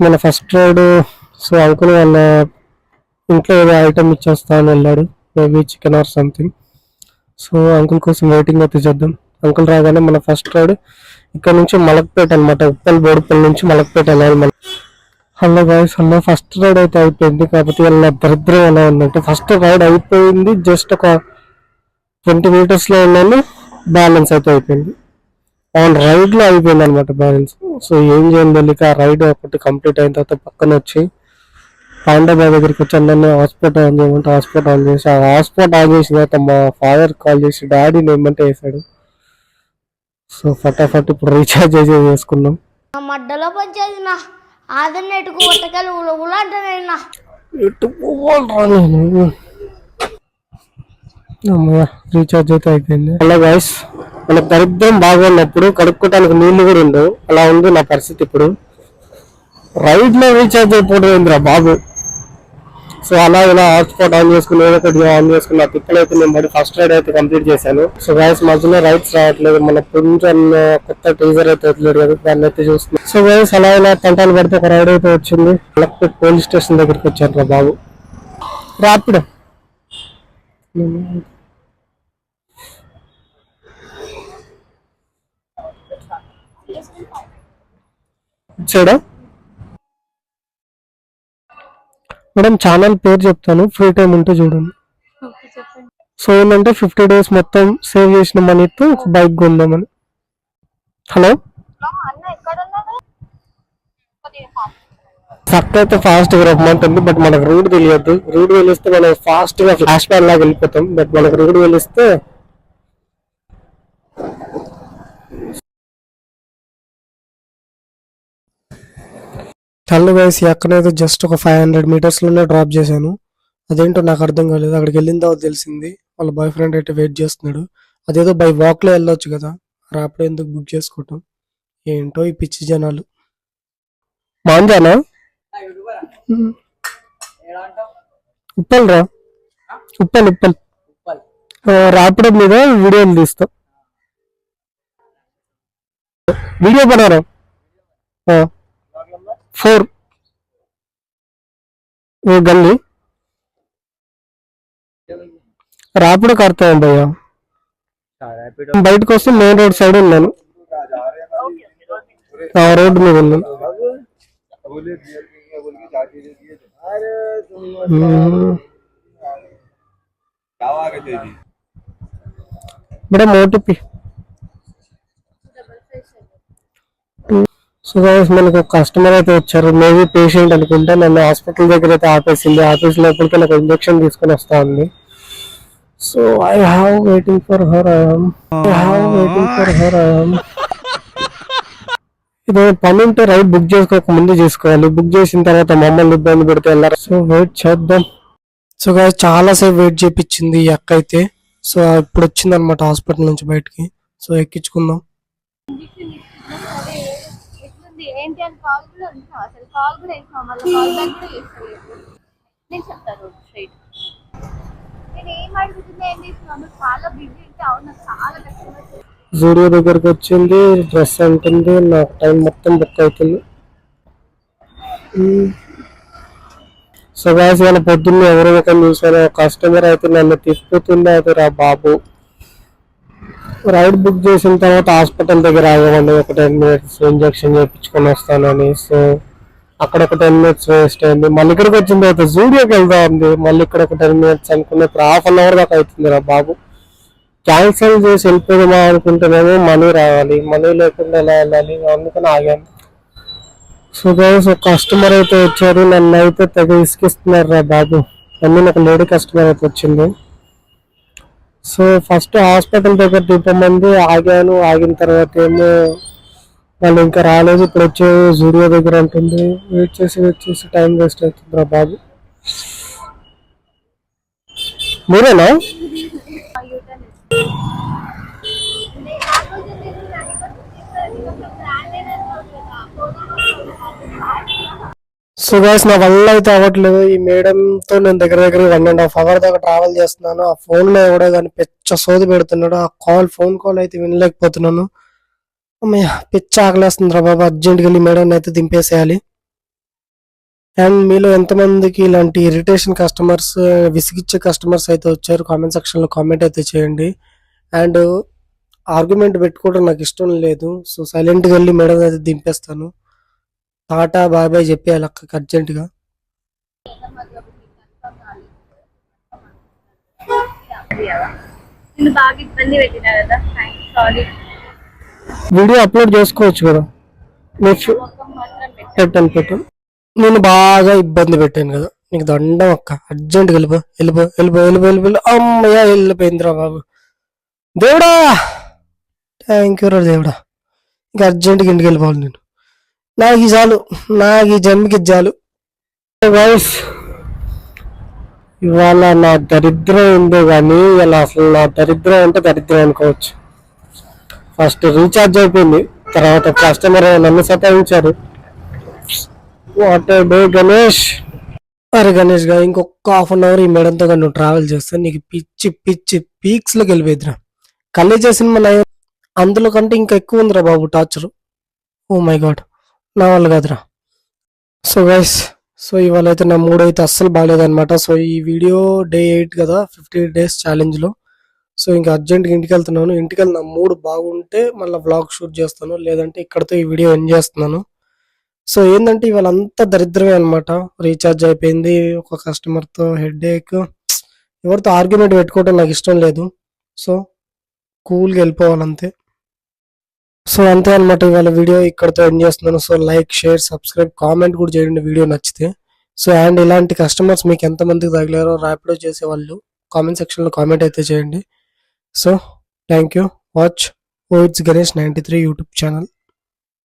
మన first ride. So uncle వాళ్ళ ఇంట్లో ఏదో ఐటమ్ ఇచ్చేస్తా అని వెళ్ళాడు, maybe chicken or something. So uncle కోసం వెయిటింగ్ అయితే చేద్దాం. అంకుల్ రాగానే మన ఫస్ట్ రైడ్ ఇక్కడ నుంచి మలక్పేట అనమాట. ఉప్పల్ బోడుపల్లి నుంచి మలక్పేట వెళ్ళాలి మనం. Hello guys, hello. First ride అయితే అయిపోయింది, కాకపోతే వాళ్ళ దరిద్రం ఎలా ఉందంటే ఫస్ట్ రైడ్ అయిపోయింది, జస్ట్ ఒక 20 meters లో ఉన్నాను, బ్యాలెన్స్ అయితే అయిపోయింది. ఆన్ రైడ్ లో అయిపోయింది అనమాట బ్యాలెన్స్. సో ఏం చేయాలి తెలియక ఆ రైడ్ ఒకటి కంప్లీట్ అయిన తర్వాత పక్కన వచ్చి పాండాబాయ్ దగ్గరికి వచ్చి అందరినీ హాస్పిటల్ ఆన్ చేయమంటే హాస్పిటల్ ఆన్ చేసి, ఆ హాస్పిటల్ ఆన్ చేసిన తర్వాత మా ఫాదర్ కాల్ చేసి డాడీని ఏమంటే వేసాడు. సో ఫటాఫట్ ఇప్పుడు రీఛార్జ్ చేసుకున్నాం. మడ్డలో పనిచేసిన ఆదరణ ఎటుకు కొట్టకాలు ఉలాంటనైనా ఎటు పోవాలరా నేను. రీఛార్జ్ అయితే అయిపోయింది. అలా గాయస్, మన దరిద్రం బాగున్నప్పుడు కడుక్కోవడానికి నీళ్లు కూడా ఉండవు, అలా ఉంది నా పరిస్థితి ఇప్పుడు. రైడ్ లో రీఛార్జ్ అయిపోవడం ఏందిరా బాబు. సో అలా ఇలా హాట్స్పాట్ ఆన్ చేసుకుని ఏదో ఒకటి ఆన్ చేసుకున్న తిప్పలు అయితే నేను మరి ఫస్ట్ రైడ్ అయితే కంప్లీట్ చేశాను. సో గాయస్ మధ్యలో రైడ్స్ రావట్లేదు, మన కొంచెం కొత్త టీజర్ అయితే వదిలేదు కదా, దాన్ని అయితే చూస్తున్నాం. సో గాయస్ అలా ఇలా తంటాలు పడితే ఒక రైడ్ అయితే వచ్చింది. కలెక్టెడ్ పోలీస్ స్టేషన్ దగ్గరికి వచ్చారు రా బాబు. రాపిడ్ ఇచ్చాడా మేడం? ఛానల్ పేరు చెప్తాను, ఫ్రీ టైం ఉంటే చూడండి. సో ఏంటంటే 50 days మొత్తం సేవ్ చేసిన మనీతో ఒక బైక్ కొందామని. హలో, సక్క అయితే ఫాస్ట్ గా రమ్మంటుంది, బట్ మనకు రూట్ తెలియదు. రూట్ తెలిస్తే మనం ఫాస్ట్ గా ఫ్లాష్ బ్యాక్ లాగా వెళ్ళిపోతాం, బట్ మనకు రూట్ తెలిస్తే హలో గైస్, ఎక్కడైతే జస్ట్ ఒక 500 meters లోనే డ్రాప్ చేశాను. అదేంటో నాకు అర్థం కాలేదు. అక్కడికి వెళ్ళిన తర్వాత తెలిసింది వాళ్ళ బాయ్ ఫ్రెండ్ అయితే వెయిట్ చేస్తున్నాడు. అదేదో బై వాక్ లో వెళ్ళొచ్చు కదా, ర్యాపిడో ఎందుకు బుక్ చేసుకోవటం. ఏంటో ఈ పిచ్చి జనాలు. మాంజానా ఉప్పల్ రా, ఉప్పల్ ఉప్పల్. ర్యాపిడో మీద వీడియోలు తీస్తాం, వీడియో పడారా 4 गली ర్యాపిడో కడతా భయ్యా. బయటకు వస్తే మెయిన్ రోడ్ సైడ్ ఉన్నాను, ఆ రోడ్డు మీద ఉన్నాను. Madam OTP. సో గైస్ మనకు ఒక కస్టమర్ అయితే వచ్చారు, మేబీ పేషెంట్ అనుకుంటా. నన్ను హాస్పిటల్ దగ్గర అయితే ఆపేసింది. ఆఫీస్ లోపలికి నాకు ఇంజక్షన్ తీసుకొని వస్తా ఉంది. So I have waiting for her. ఇది పని ఉంటే రైడ్ బుక్ చేసుకోక ముందు చేసుకోవాలి, బుక్ చేసిన తర్వాత మమ్మల్ని ఇబ్బంది పెడితే వెళ్ళారు. సో వెయిట్ చేద్దాం. సో గైస్ చాలా సేపు వెయిట్ చేయించింది ఈ అక్క అయితే. సో ఇప్పుడు వచ్చింది అనమాట హాస్పిటల్ నుంచి బయటికి. సో ఎక్కించుకుందాం. ఏంటి అని కాల్ కూడా ఉంటా, అసలు కాల్ కూడా వేసినా, మళ్ళీ కాల్ బ్యాక్ కూడా చేస్తలేదు. నేను చెప్తాను స్ట్రైట్, నేను ఏం అడుగుతున్నా ఏం చేస్తున్నాను, చాలా బిజీ ఉంటే. అవును, చాలా కష్టం. జూడియో దగ్గరకు వచ్చింది, డ్రెస్ అంటుంది, నాకు టైం మొత్తం బుక్ అవుతుంది. సో గాయస్ ఇవాళ పొద్దున్నే ఎవరో ఒక చూసాను, కస్టమర్ అయితే నన్ను తిప్పుతుంది అయితే రా బాబు. రైడ్ బుక్ చేసిన తర్వాత హాస్పిటల్ దగ్గర ఆగమండి, ఒక 10 minutes ఇంజక్షన్ చేయించుకొని వస్తానని. సో అక్కడ ఒక 10 minutes వేస్ట్ అయింది. మళ్ళీ ఇక్కడికి వచ్చిన తర్వాత జూడియోకి వెళ్తా ఉంది, మళ్ళీ ఇక్కడ ఒక 10 minutes అనుకున్న ఇప్పుడు ½ an hour దాకా అవుతుంది రా బాబు. క్యాన్సిల్ చేసి వెళ్ళిపోదామా అనుకుంటేనేమో మనీ రావాలి, మనీ లేకుండా ఎలా వెళ్ళాలి, అందుకని ఆగాను. సో గైస్ ఒక కస్టమర్ అయితే వచ్చారు, నన్ను అయితే తెగ ఇసుకిస్తున్నారు రా బాబు. అన్నీ ఒక లేడీ కస్టమర్ అయితే వచ్చింది. సో ఫస్ట్ హాస్పిటల్ దగ్గర దింపమంది, ఆగాను. ఆగిన తర్వాత ఏమో వాళ్ళు ఇంకా రాలేదు, ఇప్పుడు వచ్చే జూడియో దగ్గర ఉంటుంది. వెయిట్ చేసి టైం వేస్ట్ అవుతుంది రా బాబు. మీరేనా? సో గైస్ నా వల్ల అయితే అవ్వట్లేదు. ఈ మేడంతో నేను దగ్గర 1.5 hour దాకా ట్రావెల్ చేస్తున్నాను. ఆ ఫోన్ లో కూడా కానీ పెచ్చ సోది పెడుతున్నాడు. ఆ ఫోన్ కాల్ అయితే వినలేకపోతున్నాను. అమ్మయ్య పిచ్చ ఆకలేస్తుంది రా బాబా, అర్జెంట్గా వెళ్ళి మేడం అయితే దింపేసేయాలి. అండ్ మీలో ఎంతమందికి ఇలాంటి ఇరిటేషన్ కస్టమర్స్, విసిగిచ్చే కస్టమర్స్ అయితే వచ్చారు కామెంట్ సెక్షన్లో కామెంట్ అయితే చేయండి. అండ్ ఆర్గ్యుమెంట్ పెట్టుకోవడం నాకు ఇష్టం లేదు. సో సైలెంట్గా వెళ్ళి మేడం అయితే దింపేస్తాను. టాటా బాయ్ బాయ్ చెప్పేయాలి అక్కకి అర్జెంటుగా. నేను బాగా ఇబ్బంది పెట్టినా కదా, సారీ. వీడియో అప్లోడ్ చేసుకోవచ్చు కదా. ముఖం మాత్రం పెట్టు. పెట్టాను. నేను బాగా ఇబ్బంది పెట్టాను కదా, నీకు దండం అక్క. అర్జెంట్గా వెళ్ళిపో. అమ్మయ్య వెళ్ళిపోయిందిరా బాబు. దేవుడా, థ్యాంక్ యూ రా దేవుడా. ఇంకా అర్జెంట్గా ఇంటికి వెళ్ళిపోవాలి నేను. నాకు ఈ చాలు, నాకు ఈ జన్మకి చాలు. వాయిస్ ఇవాళ నా దరిద్రం ఉందో కానీ ఇలా అసలు నా దరిద్రం అంటే దరిద్రం అనుకోవచ్చు. ఫస్ట్ రీఛార్జ్ అయిపోయింది, తర్వాత కస్టమర్ నన్ను సతాయించారు. What day Ganesh. అరే గణేష్ గా ఇంకొక ½ అవర్ ఈ మేడంతో కానీ నువ్వు ట్రావెల్ చేస్తే నీకు పిచ్చి పిచ్చి పీక్స్ లోకి వెళ్ళిపోయిద్దిరా. కలేజా సినిమా నయం, అందులో కంటే ఇంకా ఎక్కువ ఉందిరా బాబు టార్చర్. ఓ మై గాడ్, నా వల్ల కాదురా. సో గైస్, సో ఇవాళ అయితే నా మూడ్ అయితే అస్సలు బాగాలేదనమాట. సో ఈ వీడియో డే 8 కదా, 50 days ఛాలెంజ్ లో. సో ఇంకా అర్జెంట్గా ఇంటికి వెళ్తున్నాను. ఇంటికి వెళ్ళి నా మూడ్ బాగుంటే మళ్ళీ వ్లాగ్ షూట్ చేస్తాను, లేదంటే ఇక్కడతో ఈ వీడియో ఎండ్ చేస్తున్నాను. సో ఏంటంటే ఇవాళ అంతా దరిద్రమే అనమాట. రీఛార్జ్ అయిపోయింది, ఒక కస్టమర్తో హెడ్ ఏక్, ఎవరితో ఆర్గ్యుమెంట్ పెట్టుకోవడం నాకు ఇష్టం లేదు. సో కూల్గా వెళ్ళిపోవాలంతే. సో అంతే అనమాట, ఇవాళ వీడియో ఇక్కడతో ఎండ్ చేస్తున్నాను. So like, share, subscribe, comment కూడా చేయండి వీడియో నచ్చితే. సో అండ్ ఇలాంటి కస్టమర్స్ మీకు ఎంతమందికి తగిలారో ర్యాపిడో చేసేవాళ్ళు కామెంట్ సెక్షన్లో కామెంట్ అయితే చేయండి. So thank you. Watch oh it's Ganesh 93 YouTube channel.